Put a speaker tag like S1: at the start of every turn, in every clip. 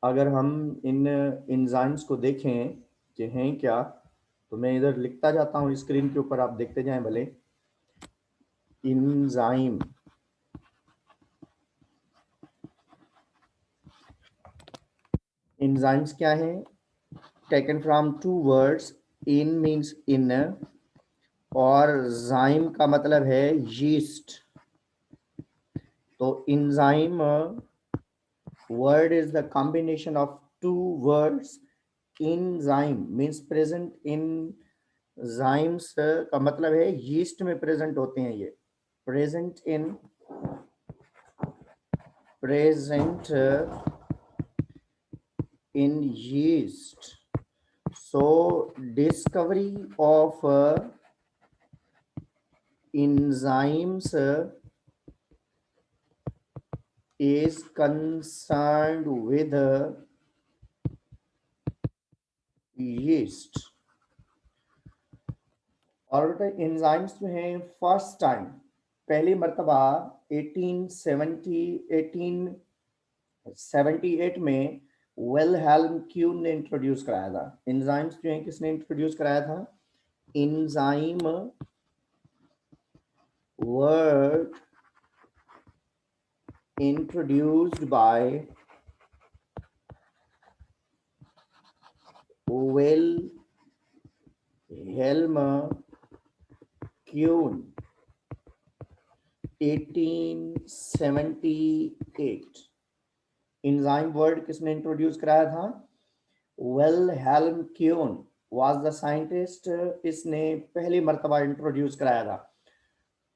S1: अगर हम इन एंजाइम्स को देखें कि हैं क्या, तो मैं इधर लिखता जाता हूँ स्क्रीन के ऊपर, आप देखते जाएं भले। एंजाइम, एंजाइम्स क्या हैं? Taken from two words, en means in और जाइम का मतलब है यीस्ट। तो enzyme word is the combination of two words. enzyme means present in zymes का मतलब है yeast में present होते हैं। ये present in yeast. So discovery of enzymes is concerned with yeast। और एंजाइम्स जो हैं फर्स्ट टाइम, पहली मर्तबा 1878 में विल्हेल्म क्यून ने इंट्रोड्यूस कराया था। एंजाइम्स जो हैं किसने इंट्रोड्यूस कराया था? Enzyme word introduced by Wilhelm Kuhne 1878। Enzyme word किसने इंट्रोड्यूस कराया था? Wilhelm Kuhne was the scientist. इसने पहली मर्तबा इंट्रोड्यूस कराया था।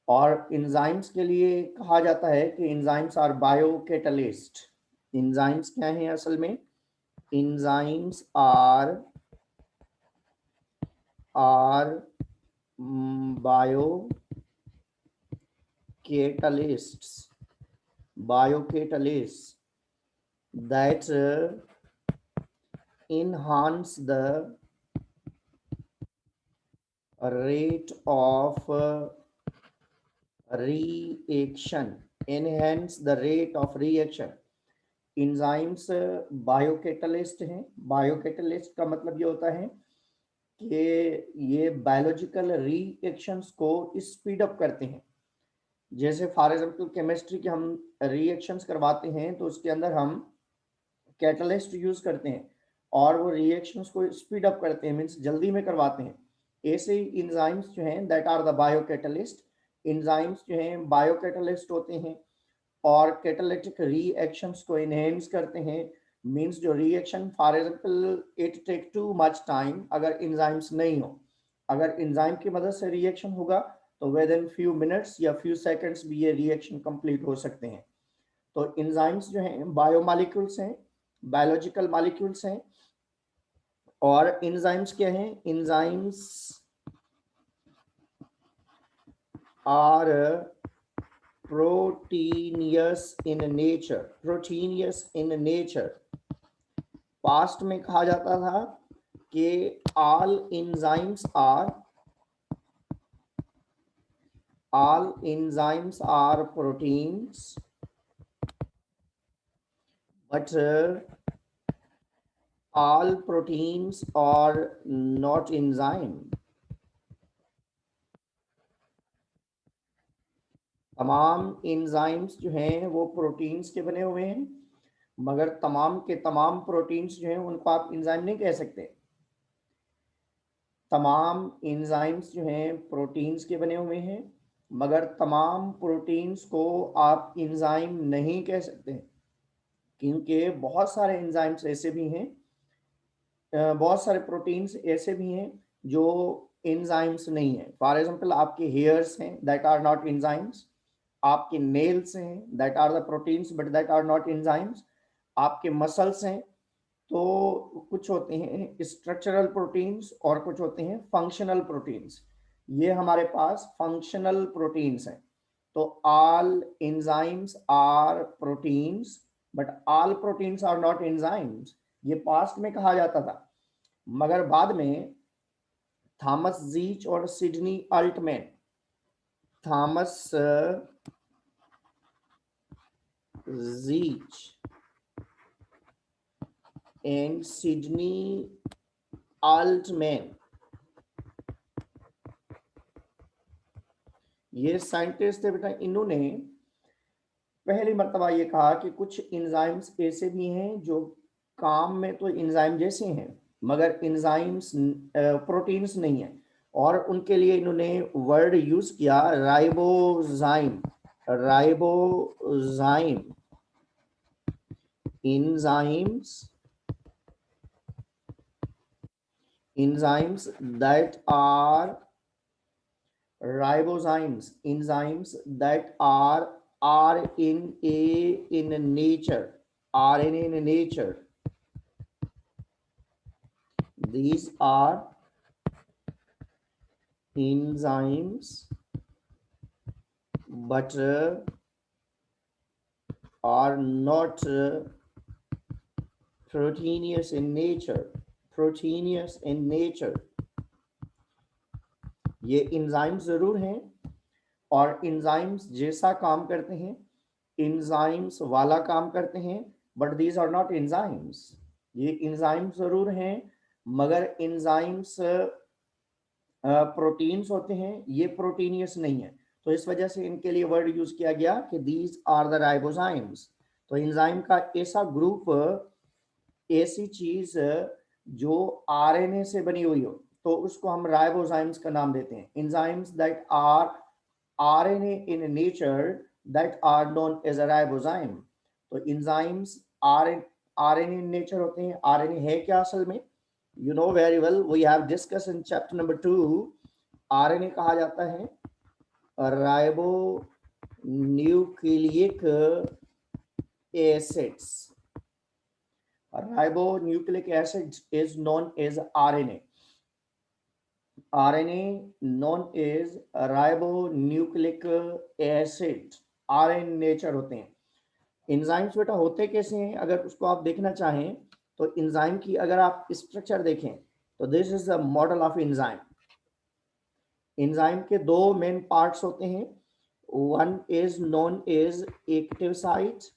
S1: और एंजाइम्स के लिए कहा जाता है कि एंजाइम्स आर बायोकैटलिस्ट। एंजाइम्स क्या हैं असल में? Enzymes are biocatalysts that enhance the rate of reaction, enhance the rate of reaction। Enzymes biocatalyst हैं। बायोकैटलिस्ट का मतलब ये होता है कि ये बायोलॉजिकल रिएक्शंस को स्पीड अप करते हैं। जैसे फॉर एग्जांपल केमिस्ट्री के हम रिएक्शंस करवाते हैं तो उसके अंदर हम कैटलिस्ट यूज करते हैं और वो रिएक्शंस को स्पीड अप करते हैं, मीन्स जल्दी में करवाते हैं। ऐसे ही एंजाइम्स जो हैं that are the biocatalyst. Enzymes जो हैं बायोकैटलिस्ट होते हैं और कैटालिटिक रिएक्शंस को इनहेंस करते हैं। मीन्स जो reaction for example it take too much time, अगर एंजाइम्स नहीं हो, अगर एंजाइम की मदद से रिएक्शन होगा तो विद इन फ्यू मिनट्स या फ्यू सेकंड्स भी ये रिएक्शन कंप्लीट हो सकते हैं। तो एंजाइम्स जो हैं बायोमॉलिक्यूल्स हैं, बायोलॉजिकल मॉलिक्यूल्स हैं। और एंजाइम्स क्या हैं? Enzymes are proteinaceous in nature. Proteinaceous in nature. Past में कहा जाता था कि all enzymes are proteins, but all proteins are not enzyme। तमाम एंजाइम्स जो हैं वो प्रोटीन्स के बने हुए हैं, मगर तमाम के तमाम प्रोटीन्स जो हैं उनको आप एंजाइम नहीं कह सकते। तमाम एंजाइम्स जो हैं प्रोटीन्स के बने हुए हैं, मगर तमाम प्रोटीन्स को आप एंजाइम नहीं कह सकते, क्योंकि बहुत सारे एंजाइम्स ऐसे भी हैं, बहुत सारे प्रोटीन्स ऐसे भी हैं जो एंजाइम्स नहीं है। फॉर एग्जांपल आपके हेयर्स हैं दैट आर नॉट एंजाइम्स, आपके नेल्स हैं that are the proteins but that are not enzymes, आपके मसल्स हैं। तो कुछ होते हैं स्ट्रक्चरल प्रोटीन्स और कुछ होते हैं फंक्शनल प्रोटीन्स। ये हमारे पास फंक्शनल प्रोटीन्स हैं। तो all enzymes are proteins but all proteins are not enzymes. ये पास्ट में कहा जाता था, मगर बाद में थॉमस जीच और Sidney Altman, Thomas Cech and Sidney Altman, ये साइंटिस्ट थे बेटा। इन्होंने पहली मर्तबा ये कहा कि कुछ इंजाइम्स ऐसे भी हैं जो काम में तो इंजाइम जैसे हैं मगर इंजाइम्स प्रोटीन्स नहीं है, और उनके लिए इन्होंने वर्ड यूज किया ribozyme. Ribozyme enzymes enzymes that are enzymes that are RNA in nature. RNA in nature. These are enzymes but are not proteinous in nature. Proteinous in nature. ये enzymes जरूर हैं और इंजाइम्स जैसा काम करते हैं, enzymes वाला काम करते हैं, but these are not enzymes. ये इंजाइम्स जरूर हैं मगर इंजाइम्स प्रोटीन्स होते हैं, ये प्रोटीनियस नहीं है। तो इस वजह से इनके लिए वर्ड यूज किया गया कि दीज आर द राइबोजाइम्स। तो इंजाइम का ऐसा ग्रुप, ऐसी चीज जो आरएनए से बनी हुई हो तो उसको हम राइबोजाइम्स का नाम देते हैं। Enzymes that are RNA in nature that are known as a ribozyme. तो इंजाइम्स आरएनए इन नेचर होते हैं। आरएनए है क्या असल में? You know very well, we have discuss in chapter number 2। RNA कहा जाता है ribonucleic acids. Ribonucleic acid is known as RNA. RNA known as ribonucleic acid। RNA nature होते हैं। इंजाइम्स बेटा होते कैसे हैं अगर उसको आप देखना चाहें तो इंजाइम की अगर आप स्ट्रक्चर देखें तो this is the model of enzyme. Enzyme के दो मेन पार्ट्स होते हैं। One is known as active site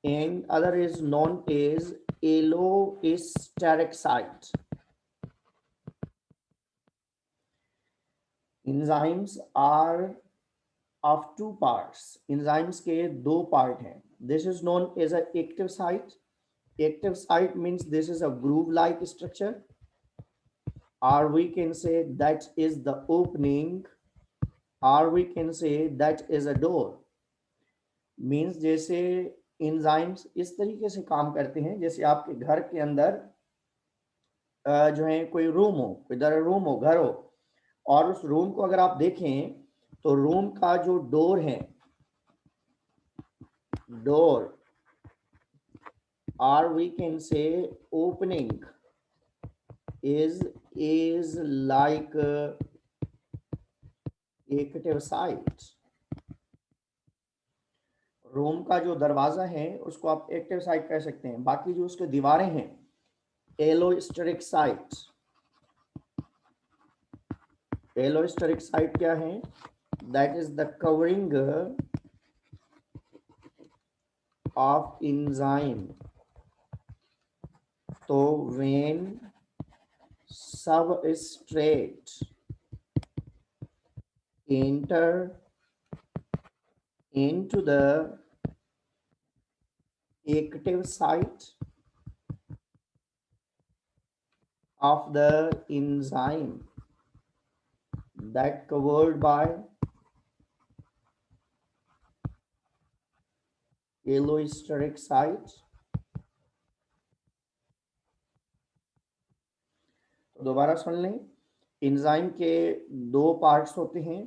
S1: and other is known as allosteric site. Enzymes are of two parts. Enzymes के दो part हैं. This is known as an active site. Active site means this is a groove-like structure, or we can say that is the opening, or we can say that is a door. Means जैसे enzymes इस तरीके से काम करते हैं जैसे आपके घर के अंदर जो है कोई रूम हो, कोई रूम हो, घर हो, और उस रूम को अगर आप देखें तो रूम का जो डोर है, डोर और we can say opening is like active site. Room का जो दरवाजा है उसको आप एक्टिव साइट कह सकते हैं। बाकी जो उसके दीवारें हैं एलोस्टेरिक साइट। एलोस्टेरिक साइट क्या है? That is the covering of enzyme. तो when substrate enter into the active site of the enzyme that covered by allosteric site। तो दोबारा सुन लें, इंजाइम के दो पार्ट्स होते हैं।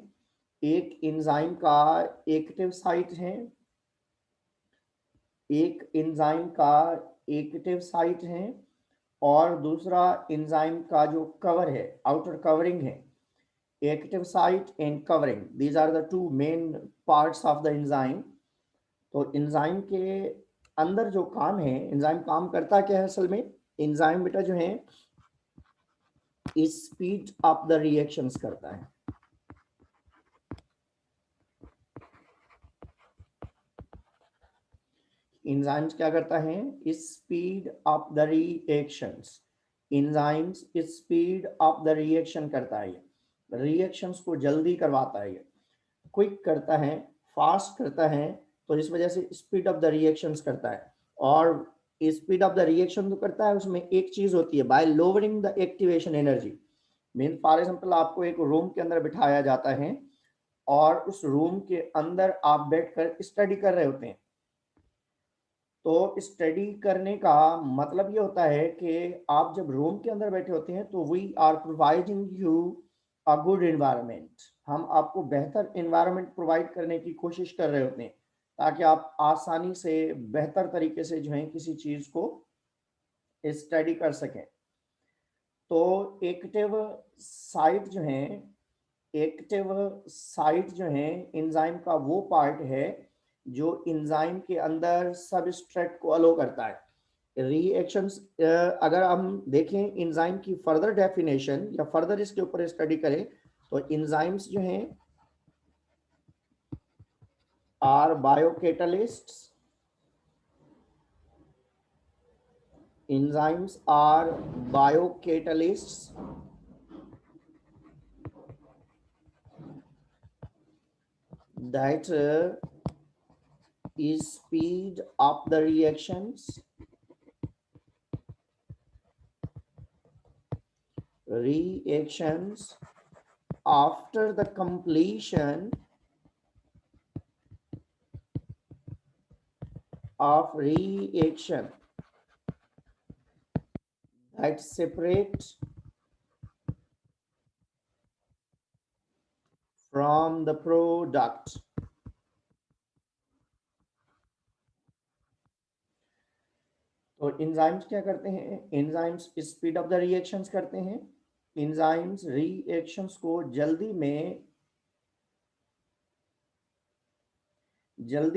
S1: एक इंजाइम का एक्टिव साइट है, एक इंजाइम का एक्टिव साइट है, और दूसरा इंजाइम का जो कवर है, आउटर कवरिंग है। Active site and covering, these are the two main parts of the enzyme. तो इंजाइम के अंदर जो काम है, इंजाइम काम करता क्या है असल में? इंजाइम बेटा जो है स्पीड अप द रिएक्शंस करता है। इंजाइम्स क्या करता है, speed up the reactions. Enzymes speed up the reaction करता है, रिएक्शंस को जल्दी करवाता है, क्विक करता है, फास्ट करता है, तो इस वजह से स्पीड ऑफ द रिएक्शंस करता है। और स्पीड ऑफ द रिएक्शन जो करता है उसमें एक चीज होती है, bye lowering the activation energy. Mean for example आपको एक रूम के अंदर बिठाया जाता है और उस रूम के अंदर आप बैठकर स्टडी कर रहे होते हैं। तो स्टडी करने का मतलब ये होता है कि आप जब रूम के अंदर बैठे होते हैं तो we are providing you a good environment. हम आपको बेहतर एनवायरनमेंट प्रोवाइड करने की कोशिश कर रहे होते हैं ताकि आप आसानी से बेहतर तरीके से जो है किसी चीज को स्टडी कर सकें। तो एक्टिव साइट जो है, एक्टिव साइट जो है एंजाइम का वो पार्ट है जो एंजाइम के अंदर सबस्ट्रेट को अलो करता है। रिएक्शंस अगर हम देखें एंजाइम की फर्दर डेफिनेशन या फर्दर इसके ऊपर स्टडी करें तो एंजाइम्स जो हैं are बायोकैटलिस्ट्स। enzymes are biocatalysts that is speed up the reactions after the completion of reaction that separate from the product। तो एंजाइम्स क्या करते हैं, enzymes speed up the reactions करते हैं। एंजाइम्स रिएक्शंस को जल्दी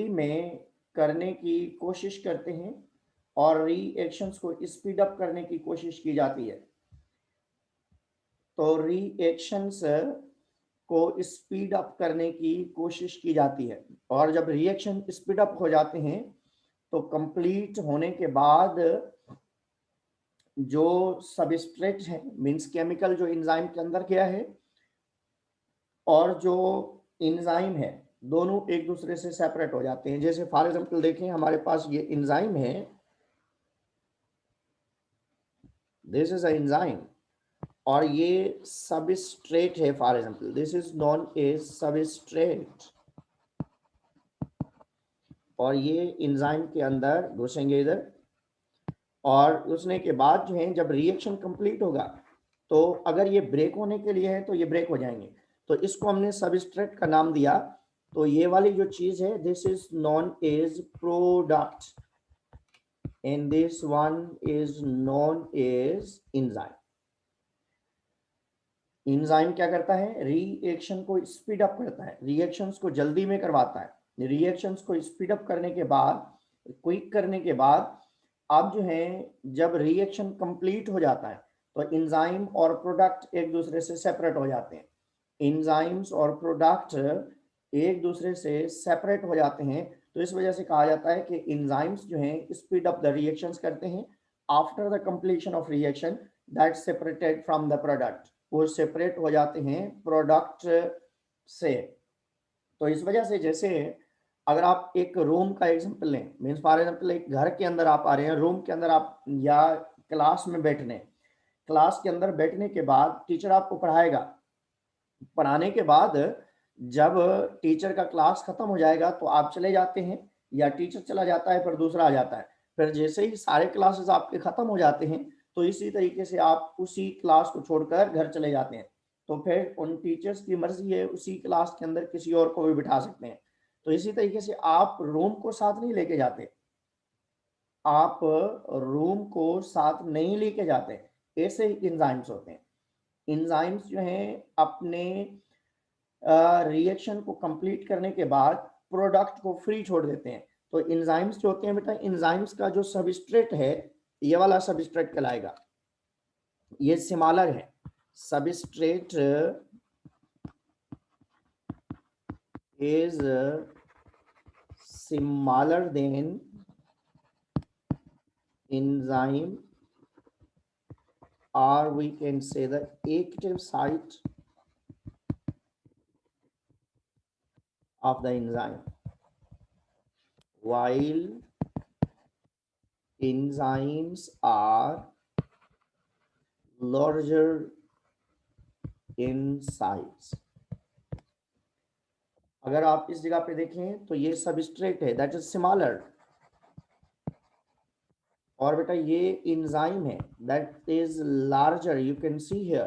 S1: में करने की कोशिश करते हैं और रिएक्शंस को स्पीड अप करने की कोशिश की जाती है। तो रिएक्शंस को स्पीड अप करने की कोशिश की जाती है और जब रिएक्शन स्पीड अप हो जाते हैं तो कंप्लीट होने के बाद जो सबस्ट्रेट है मींस केमिकल जो एंजाइम के अंदर गया है और जो एंजाइम है दोनों एक दूसरे से सेपरेट हो जाते हैं। जैसे फॉर एग्जांपल देखें हमारे पास ये एंजाइम है, दिस इज अ एंजाइम और ये सबस्ट्रेट है। For example this is known as substrate और ये एंजाइम के अंदर घुसेंगे इधर और घुसने के बाद जो है जब रिएक्शन कंप्लीट होगा तो अगर ये ब्रेक होने के लिए है तो ये ब्रेक हो जाएंगे। तो इसको हमने सबस्ट्रेट का नाम दिया। तो ये वाली जो चीज है this is known as product and this one is known as enzyme। Enzyme क्या करता है, रिएक्शन को स्पीड अप करता है, रिएक्शंस को जल्दी में करवाता है। रिएक्शंस को स्पीड अप करने के बाद, क्विक करने के बाद अब जो है जब रिएक्शन कंप्लीट हो जाता है तो एंजाइम और प्रोडक्ट एक दूसरे से सेपरेट हो जाते हैं। एंजाइम्स और प्रोडक्ट एक दूसरे से सेपरेट हो जाते हैं तो इस वजह से कहा जाता है कि एंजाइम्स जो हैं स्पीड अप द रिएक्शंस करते हैं after the completion of reaction that separated from the product. वो सेपरेट हो जाते हैं प्रोडक्ट से। तो इस वजह से जैसे अगर आप एक रूम का एग्जांपल लें, मीन्स फॉर एग्जांपल एक घर के अंदर आप आ रहे हैं, रूम के अंदर आप या क्लास में बैठने, क्लास के अंदर बैठने के बाद टीचर आपको पढ़ाएगा। पढ़ाने के बाद जब टीचर का क्लास खत्म हो जाएगा तो आप चले जाते हैं या टीचर चला जाता है फिर दूसरा आ जाता है। फिर जैसे ही सारे क्लासेस आपके खत्म हो जाते हैं तो इसी तरीके से आप उसी क्लास को छोड़कर घर चले जाते हैं। तो फिर उन टीचर्स की मर्जी है, उसी क्लास के अंदर किसी और को भी बिठा सकते हैं। तो इसी तरीके से आप रूम को साथ नहीं लेके जाते, आप रूम को साथ नहीं लेके जाते। ऐसे ही एंजाइम्स होते हैं। एंजाइम्स जो हैं अपने रिएक्शन को कंप्लीट करने के बाद प्रोडक्ट को फ्री छोड़ देते हैं। तो एंजाइम्स जो होते हैं बेटा, एंजाइम्स का जो सबस्ट्रेट है ये वाला सबस्ट्रेट कहलाएगा, ये सिमालर है। Substrate is smaller than enzyme, or we can say the active site of the enzyme. While enzymes are larger in size, अगर आप इस जगह पे देखें तो ये सबस्ट्रेट है, दैट इज स्मॉलर, और बेटा ये एंजाइम है that is larger, you can see here.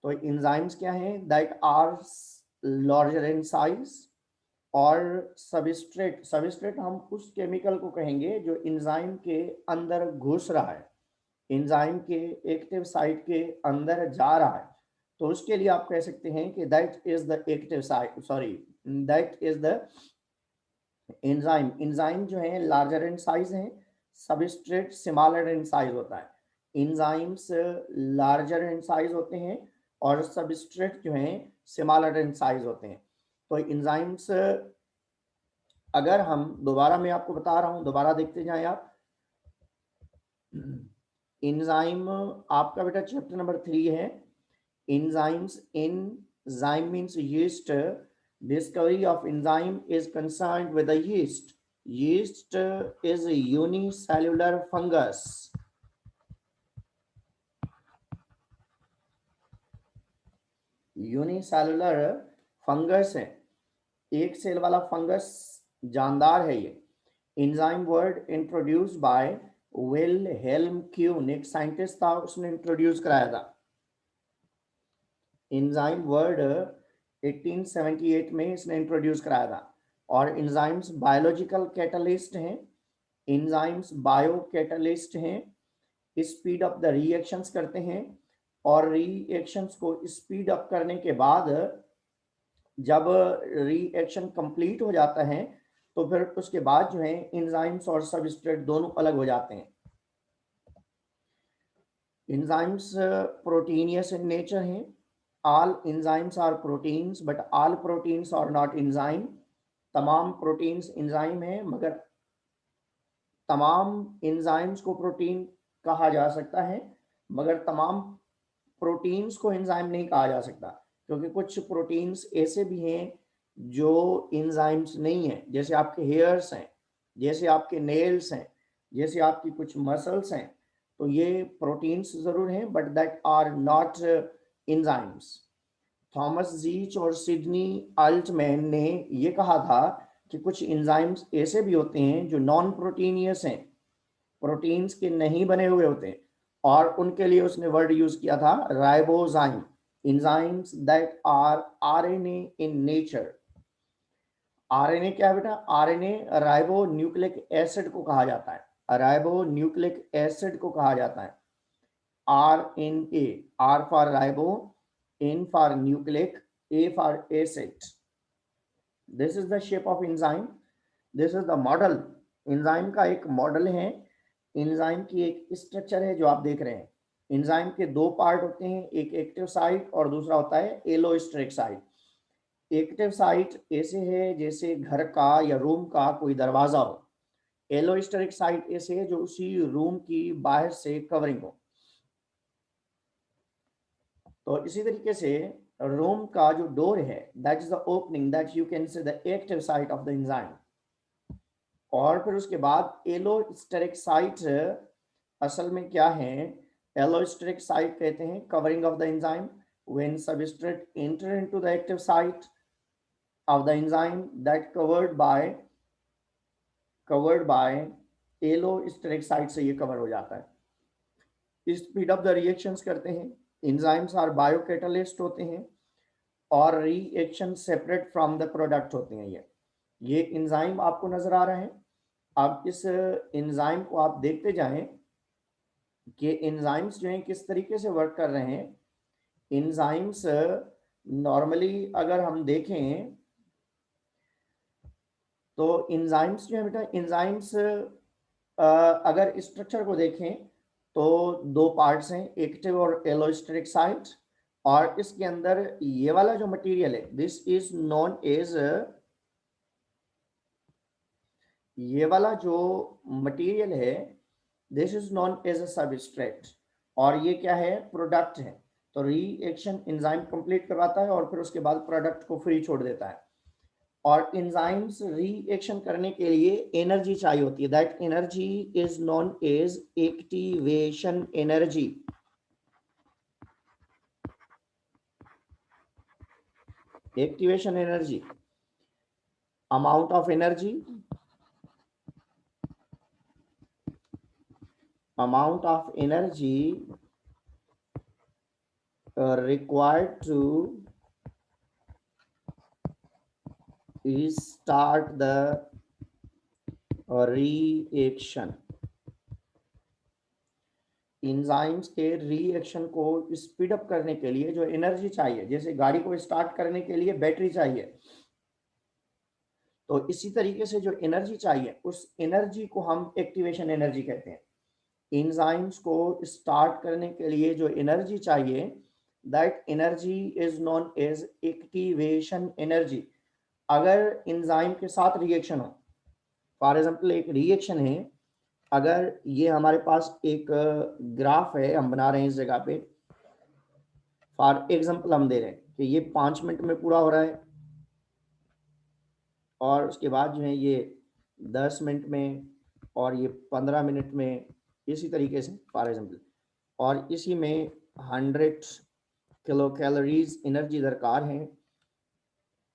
S1: तो एंजाइम्स क्या हैं, that are larger in size, और सबस्ट्रेट, सबस्ट्रेट हम उस केमिकल को कहेंगे जो एंजाइम के अंदर घुस रहा है, एंजाइम के एक्टिव साइट के अंदर जा रहा है। तो उसके लिए आप कह सकते हैं कि that is the active site, sorry that is the enzyme. Enzyme जो है लार्जर इन साइज है, सबस्ट्रेट स्मॉलर इन साइज होता है। एंजाइम्स लार्जर इन साइज होते हैं और सबस्ट्रेट जो है स्मॉलर इन साइज होते हैं। तो एंजाइम्स, अगर हम दोबारा, मैं आपको बता रहा हूं, दोबारा देखते जाएं आप। एंजाइम आपका बेटा चैप्टर नंबर 3 है, enzymes in zyme means yeast. Discovery of enzyme is concerned with the yeast. Yeast is a unicellular fungus. Unicellular fungus है, एक सेल वाला फंगस, जानदार है ये। Enzyme word introduce by Wilhelm Kuhne, एक साइंटिस्ट था, उसने इंट्रोड्यूस कराया था। एंजाइम वर्ड 1878 में इसने इंट्रोड्यूस कराया था। और एंजाइम्स बायोलॉजिकल कैटलिस्ट हैं, एंजाइम्स बायो कैटलिस्ट हैं, स्पीड अप द रिएक्शंस करते हैं, और रिएक्शंस को स्पीड अप करने के बाद जब रिएक्शन कंप्लीट हो जाता है तो फिर उसके बाद जो है एंजाइम्स और सबस्ट्रेट दोनों अलग हो जाते हैं। एंजाइम्स प्रोटीनियस इन नेचर हैं, all enzymes are proteins but all proteins are not enzyme। तमाम प्रोटीन्स एंजाइम हैं मगर तमाम एंजाइम्स को प्रोटीन कहा जा सकता है, मगर तमाम प्रोटीन्स को एंजाइम नहीं कहा जा सकता, क्योंकि कुछ प्रोटीन्स ऐसे भी हैं जो एंजाइम्स नहीं हैं, जैसे आपके हेयर्स हैं, जैसे आपके नेल्स हैं, जैसे आपकी कुछ मसल्स हैं। तो ये प्रोटीन्स जरूर हैं but that are not enzymes. Thomas Cech और सिडनी अल्टमैन ने ये कहा था कि कुछ एंजाइम्स ऐसे भी होते हैं जो नॉन प्रोटीनियस हैं, प्रोटीन्स के नहीं बने हुए होते हैं, और उनके लिए उसने वर्ड यूज किया था ribozyme, enzymes that are RNA in nature. RNA क्या है बेटा, आरएनए राइबो न्यूक्लिक एसिड को कहा जाता है, राइबो न्यूक्लिक एसिड को कहा जाता है। RNA, R for ribo, N for nucleic, A for acid. This is the shape of enzyme. This is the model. enzyme का एक मॉडल है, enzyme की एक स्ट्रक्चर है जो आप देख रहे हैं। enzyme के दो पार्ट होते हैं, एक एक्टिव साइट और दूसरा होता है एलोस्टेरिक साइट। एक्टिव साइट ऐसे है जैसे घर का या रूम का कोई दरवाजा हो, एलोस्टेरिक साइट ऐसे है जो उसी रूम की बाहर से कवरिंग हो। तो इसी तरीके से रूम का जो डोर है that is the opening, that you can से the active site of the enzyme. और फिर उसके बाद एलोस्टेरिक साइट असल में क्या है, एलोस्टेरिक साइट कहते हैं covering of the enzyme when substrate enter into the active site of the enzyme that covered by allosteric site से ये कवर हो जाता है। स्पीड अप द रिएक्शंस करते हैं, एंजाइम्स आर बायोकैटालिस्ट होते हैं, और reaction separate from the product होते हैं। ये एंजाइम आपको नजर आ रहा है। अब इस एंजाइम को आप देखते जाएं कि एंजाइम्स जो हैं किस तरीके से वर्क कर रहे हैं। एंजाइम्स नॉर्मली अगर हम देखें तो एंजाइम्स जो है बेटा, एंजाइम्स अगर स्ट्रक्चर को देखें तो दो पार्ट्स हैं, एक्टिव और एलोस्टेरिक साइट, और इसके अंदर ये वाला जो मटेरियल है दिस इज नोन एज, ये वाला जो मटेरियल है this is known as a substrate, और ये क्या है, प्रोडक्ट है। तो रिएक्शन एंजाइम कंप्लीट करवाता है और फिर उसके बाद प्रोडक्ट को फ्री छोड़ देता है। और एंजाइम्स रिएक्शन करने के लिए एनर्जी चाहिए होती है, that energy is known as activation energy. Activation energy, amount of energy required to start the reaction। Enzymes के रिएक्शन को स्पीड अप करने के लिए जो एनर्जी चाहिए, जैसे गाड़ी को स्टार्ट करने के लिए बैटरी चाहिए, तो इसी तरीके से जो एनर्जी चाहिए उस एनर्जी को हम एक्टिवेशन एनर्जी कहते हैं। एंजाइम्स को स्टार्ट करने के लिए जो एनर्जी चाहिए, that energy is known as activation energy. अगर एंजाइम के साथ रिएक्शन हो, फॉर एग्जांपल एक रिएक्शन है, अगर ये हमारे पास एक ग्राफ है, हम बना रहे हैं इस जगह पे, फॉर एग्जांपल हम दे रहे हैं कि ये 5 मिनट में पूरा हो रहा है, और उसके बाद जो है ये 10 मिनट में, और ये 15 मिनट में, इसी तरीके से फॉर एग्जांपल, और इसी में 100 किलो कैलोरीज एनर्जी दरकार है,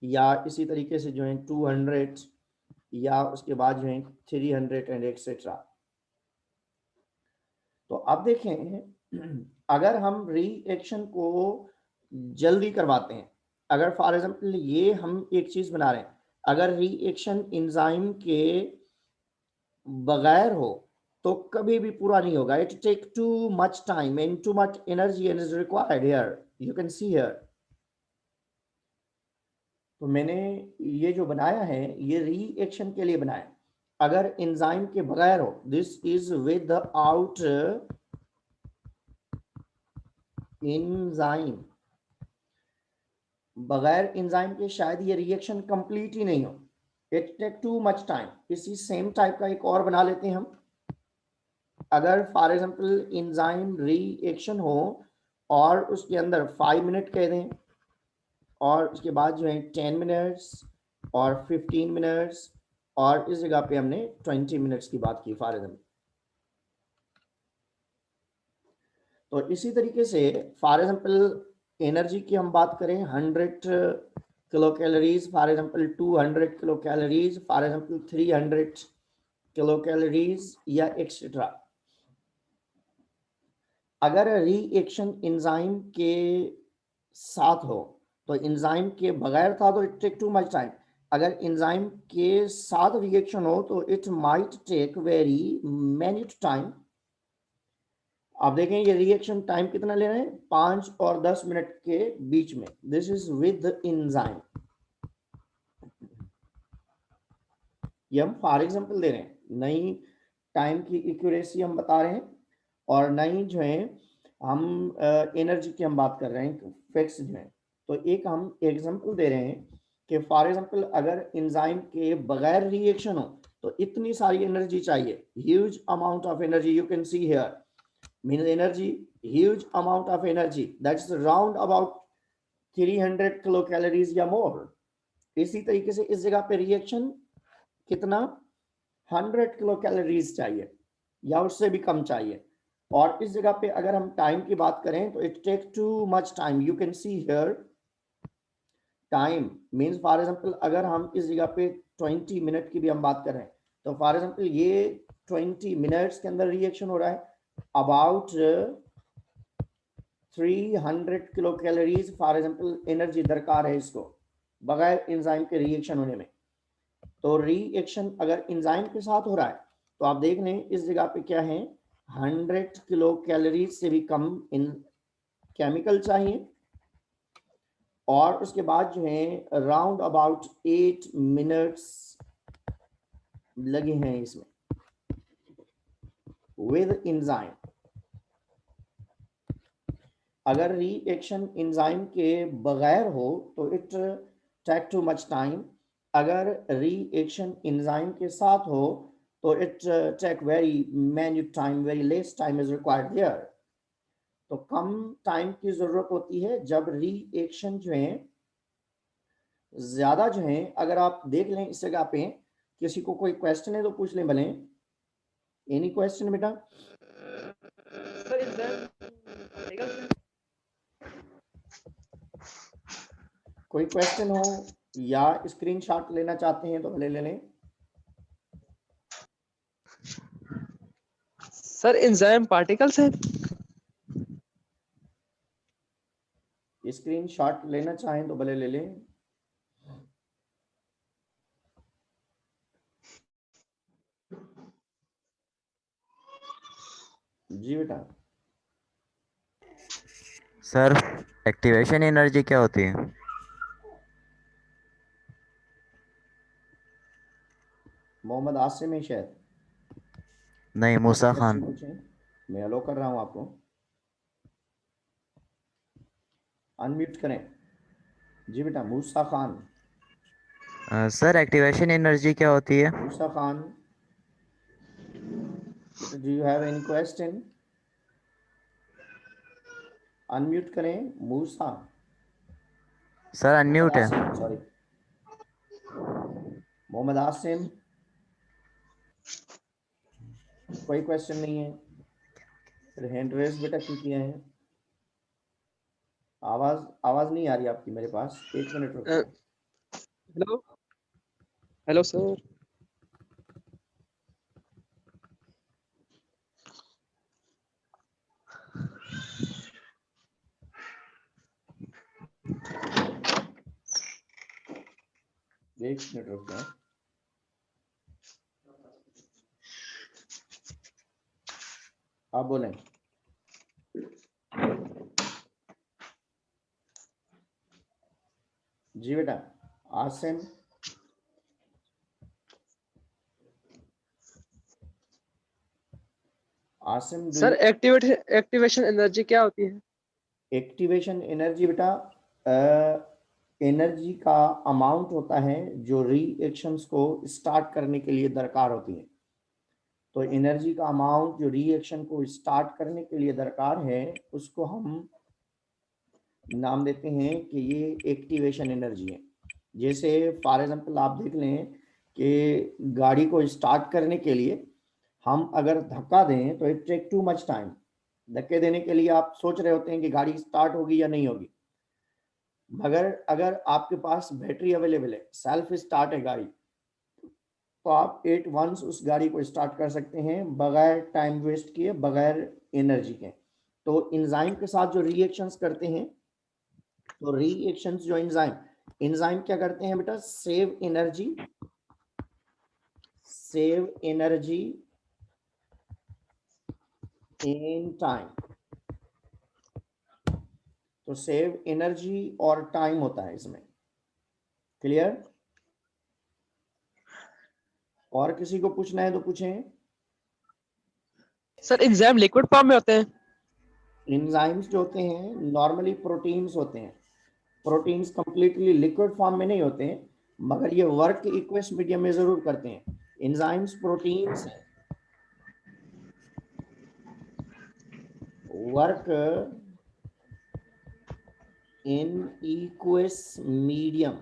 S1: या इसी तरीके से जो है 200, या उसके बाद जो है 300 एंड एक्सेट्रा। तो अब देखें, अगर हम रिएक्शन को जल्दी करवाते हैं, अगर फॉर एग्जांपल ये हम एक चीज बना रहे हैं, अगर रिएक्शन एंजाइम के बगैर हो तो कभी भी पूरा नहीं होगा। It take too much time and too much energy and is required here, you can see here. तो मैंने ये जो बनाया है ये रिएक्शन के लिए बनाया। अगर एंजाइम के बगैर हो, this is without enzyme, बगैर एंजाइम के शायद ये रिएक्शन कंप्लीट ही नहीं हो, it take too much time. इसी सेम टाइप का एक और बना लेते हैं हम। अगर फॉर एग्जांपल एंजाइम रिएक्शन हो और उसके अंदर 5 मिनट कह दें, और उसके बाद जो है 10 मिनट्स और 15 मिनट्स, और इस जगह पे हमने 20 मिनट्स की बात की फॉर एग्जांपल। तो इसी तरीके से फॉर एग्जांपल एनर्जी की हम बात करें 100 kilocalories, for example 200 kilocalories, for example 300 kilocalories, या एक्सेट्रा। अगर रिएक्शन एंजाइम के साथ हो, तो एंजाइम के बगैर था तो it take too much time. अगर एंजाइम के साथ रिएक्शन हो तो it might take very minute time. आप देखें ये रिएक्शन टाइम कितना ले रहे हैं, 5 और 10 मिनट के बीच में। This is with enzyme. ये हम फॉर एग्जांपल दे रहे हैं, नई टाइम की एक्यूरेसी हम बता रहे हैं, और नई जो है हम एनर्जी की हम बात कर रहे हैं, फैक्ट्स जो है। तो एक हम एग्जांपल दे रहे हैं कि फॉर एग्जांपल अगर एंजाइम के बगैर रिएक्शन हो तो इतनी सारी एनर्जी चाहिए, huge amount of energy, you can see here, mean energy, huge amount of energy, that's round about 300 kilocalories या मोर। इसी तरीके से इस जगह पे रिएक्शन कितना, 100 किलो कैलोरीज चाहिए या उससे भी कम चाहिए। और इस जगह पे अगर हम टाइम की बात करें तो it take too much time, you can see here time means for example अगर हम इस जगह पे 20 मिनट की भी हम बात कर रहे हैं, तो फॉर एग्जांपल ये 20 मिनट्स के अंदर रिएक्शन हो रहा है, about 300 kilocalories for example energy दरकार है इसको बगैर एंजाइम के रिएक्शन होने में। तो रिएक्शन अगर एंजाइम के साथ हो रहा है तो आप देख लें इस जगह पे क्या है, 100 किलो कैलोरीज से भी कम इन केमिकल चाहिए, और उसके बाद जो है अराउंड अबाउट 8 मिनट्स लगे हैं इसमें विद एंजाइम। अगर रिएक्शन एंजाइम के बगैर हो तो it take too much time, अगर रिएक्शन एंजाइम के साथ हो तो it take very minute time, very less time is required there. तो कम टाइम की जरूरत होती है जब रिएक्शन जो है ज्यादा जो है। अगर आप देख लें इस जगह पे, किसी को कोई क्वेश्चन है तो पूछ लें भले। एनी क्वेश्चन बेटा? कोई क्वेश्चन हो या स्क्रीनशॉट लेना चाहते हैं तो भले ले लें।
S2: सर एंजाइम पार्टिकल्स है।
S1: स्क्रीनशॉट लेना चाहें तो भले ले लें। जी बेटा।
S3: सर एक्टिवेशन एनर्जी क्या होती है?
S1: मोहम्मद आसिम है शायद।
S3: नहीं, मूसा खान।
S1: पूछें, मैं अलो कर रहा हूं आपको। अनम्यूट करें। जी बेटा, मूसा खान।
S3: सर एक्टिवेशन एनर्जी क्या होती है?
S1: मूसा खान, बेटा do you have any question? Unmute करें मूसा।
S3: सर अनम्यूट है।
S1: सॉरी, मोहम्मद आसिम। कोई क्वेश्चन नहीं है, फिर हैंड रेज बेटा क्यों किया है? आवाज आवाज नहीं आ रही आपकी मेरे पास, 1 मिनट रुको।
S2: Hello hello sir.
S1: एक मिनट रुको। आप बोलें। जी बेटा Asim. Asim
S2: sir activation energy क्या होती है?
S1: एक्टिवेशन एनर्जी बेटा एनर्जी का अमाउंट होता है जो रिएक्शंस को स्टार्ट करने के लिए दरकार होती है। तो एनर्जी का अमाउंट जो रिएक्शन को स्टार्ट करने के लिए दरकार है उसको हम नाम देते हैं कि ये एक्टिवेशन एनर्जी है। जैसे फॉर एग्जांपल आप देख लें कि गाड़ी को स्टार्ट करने के लिए हम अगर धक्का दें तो it take too much time. धक्के देने के लिए आप सोच रहे होते हैं कि गाड़ी स्टार्ट होगी या नहीं होगी, मगर अगर आपके पास बैटरी अवेलेबल है, सेल्फ स्टार्ट है गाड़ी, तो आप एट वंस उस गाड़ी को स्टार्ट कर सकते हैं बगैर टाइम वेस्ट किए, बगैर एनर्जी के। तो एंजाइम के साथ जो रिएक्शंस करते हैं, तो रिएक्शंस जो एंजाइम क्या करते हैं बेटा? Save energy in time. तो सेव एनर्जी और टाइम होता है इसमें। क्लियर? और किसी को पूछना है तो पूछें।
S2: सर एंजाइम लिक्विड फॉर्म में होते हैं?
S1: एंजाइम्स जो होते हैं नॉर्मली प्रोटीन्स होते हैं। प्रोटीन्स कंप्लीटली लिक्विड फॉर्म में नहीं होते हैं, मगर ये वर्क इक्वस मीडियम में जरूर करते हैं। एंजाइम्स प्रोटीन्स हैं, work in equals medium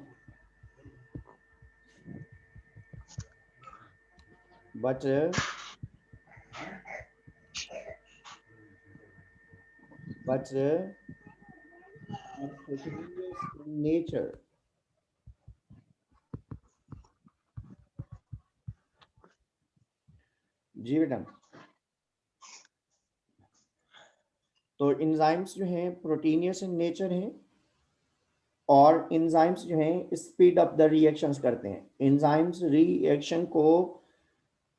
S1: but are heterogeneous in nature. जी बेटा। तो एंजाइम्स जो हैं प्रोटीनियस इन नेचर हैं, और एंजाइम्स जो हैं स्पीड अप द रिएक्शंस करते हैं। एंजाइम्स रिएक्शन को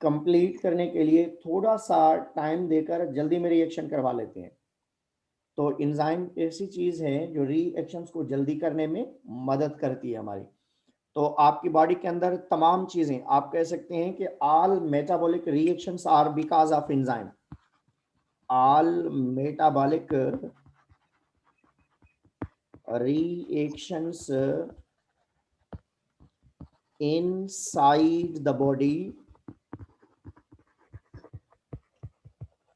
S1: कंप्लीट करने के लिए थोड़ा सा टाइम देकर जल्दी में रिएक्शन करवा लेते हैं। तो एंजाइम ऐसी चीज है जो रिएक्शंस को जल्दी करने में मदद करती है हमारी। तो आपकी बॉडी के अंदर तमाम चीजें, आप कह सकते हैं कि all metabolic reactions are because of enzyme. All metabolic reactions inside the body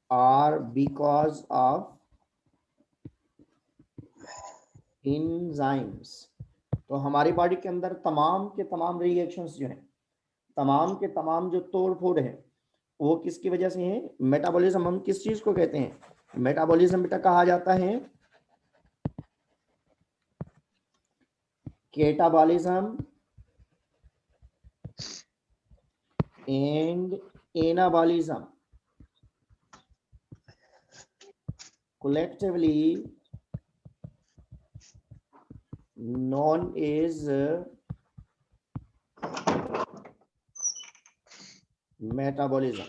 S1: are because of enzymes। तो हमारी बॉडी के अंदर तमाम के तमाम रिएक्शंस जो हैं, तमाम के तमाम जो तोड़ फोड़ है, वो किसकी वजह से है? मेटाबॉलिज्म। हम किस चीज को कहते हैं? मेटाबॉलिज्म बेटा कहा जाता है catabolism and anabolism, collectively known as metabolism.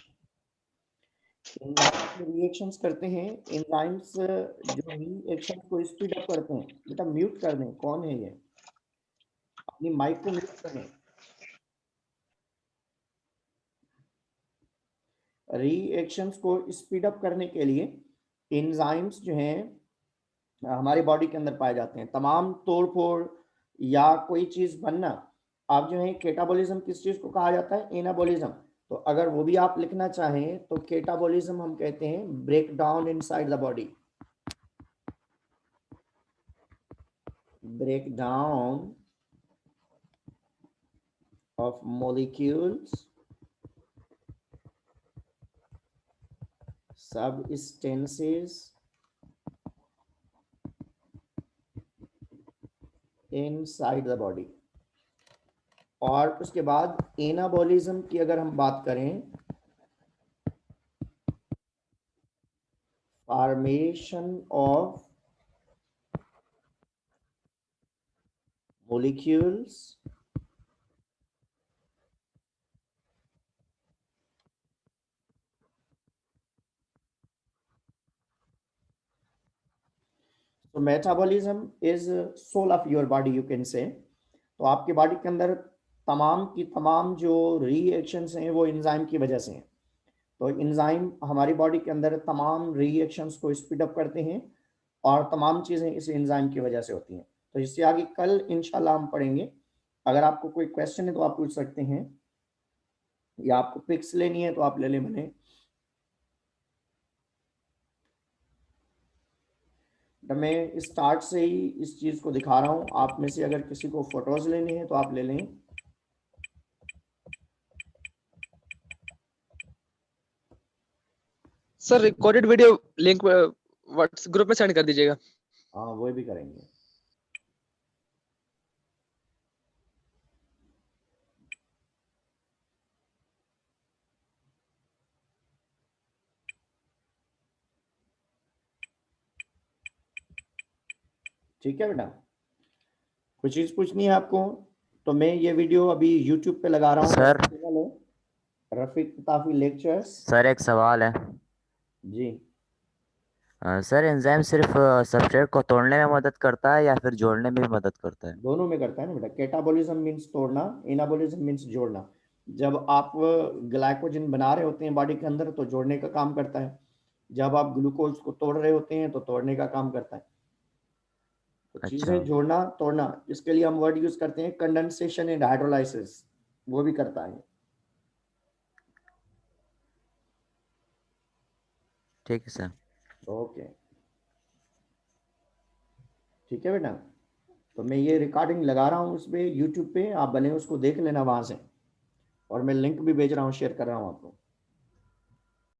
S1: Enzymes reactions करते हैं, एंजाइम्स जो रिएक्शन को स्पीड अप करते हैं। बेटा म्यूट कर दें, कौन है ये? अपनी माइक को म्यूट कर दें। रिएक्शंस को स्पीड अप करने के लिए एंजाइम्स जो हैं हमारी बॉडी के अंदर पाए जाते हैं। तमाम तोड़ फोड़ या कोई चीज बनना, आप जो है कैटाबॉलिज्म किस चीज को कहा जाता है? एनाबॉलिज्म। तो अगर वो भी आप लिखना चाहें तो कैटाबॉलिज्म हम कहते हैं break down inside the body, break down of molecules, substances inside the body। और उसके बाद एनाबॉलिज्म की अगर हम बात करें, फॉर्मेशन ऑफ molecules तो metabolism is soul of your body you can say. तो आपकी बॉडी के अंदर तमाम की तमाम जो रिएक्शंस हैं वो एंजाइम की वजह से हैं। तो एंजाइम हमारी बॉडी के अंदर तमाम रिएक्शंस को स्पीड अप करते हैं और तमाम चीज़ें इस एंजाइम की वजह से होती हैं। तो इससे आगे कल इंशाल्लाह हम पढ़ेंगे। अगर आपको कोई क्वेश्चन है तो आप पूछ सकते हैं, या आपको पिक्स लेनी है तो आप ले लें। मैंने मैं स्टार्ट से ही इस चीज को दिखा रहा हूं। आप में से अगर किसी को फोटोज लेने हैं तो आप ले लें।
S2: Sir recorded video link WhatsApp group में सेंड कर दीजिएगा।
S1: हाँ वो भी करेंगे। ठीक है बेटा, कुछ चीज पूछनी है आपको तो मैं ये वीडियो अभी YouTube पे लगा रहा हूँ।
S3: सर
S1: रफीक ताफी लेक्चर्स।
S3: सर एक सवाल है।
S1: जी
S3: सर एंजाइम सिर्फ सबस्ट्रेट को तोड़ने में मदद करता है या फिर जोड़ने में भी मदद करता है?
S1: दोनों में करता है ना बेटा। कैटाबॉलिज्म मीन्स तोड़ना, एनाबॉलिज्म मीन्स जोड़ना। जब आप ग्लाइकोजन बना रहे होते हैं बॉडी के अंदर तो जोड़ने का काम करता है, जब आप ग्लूकोज को तोड़ रहे होते हैं तो तोड़ने का काम करता है। तो
S3: अच्छा
S1: चीजें जोड़ना तोड़ना, इसके लिए हम वर्ड यूज करते हैं कंडेंसेशन एंड हाइड्रोलाइसिस, वो भी करता है।
S3: ठीक है सर।
S1: ओके ठीक है बेटा, तो मैं ये रिकॉर्डिंग लगा रहा हूँ उस पर YouTube पे, आप भले उसको देख लेना वहां से, और मैं लिंक भी भेज रहा हूँ, शेयर कर रहा हूँ आपको।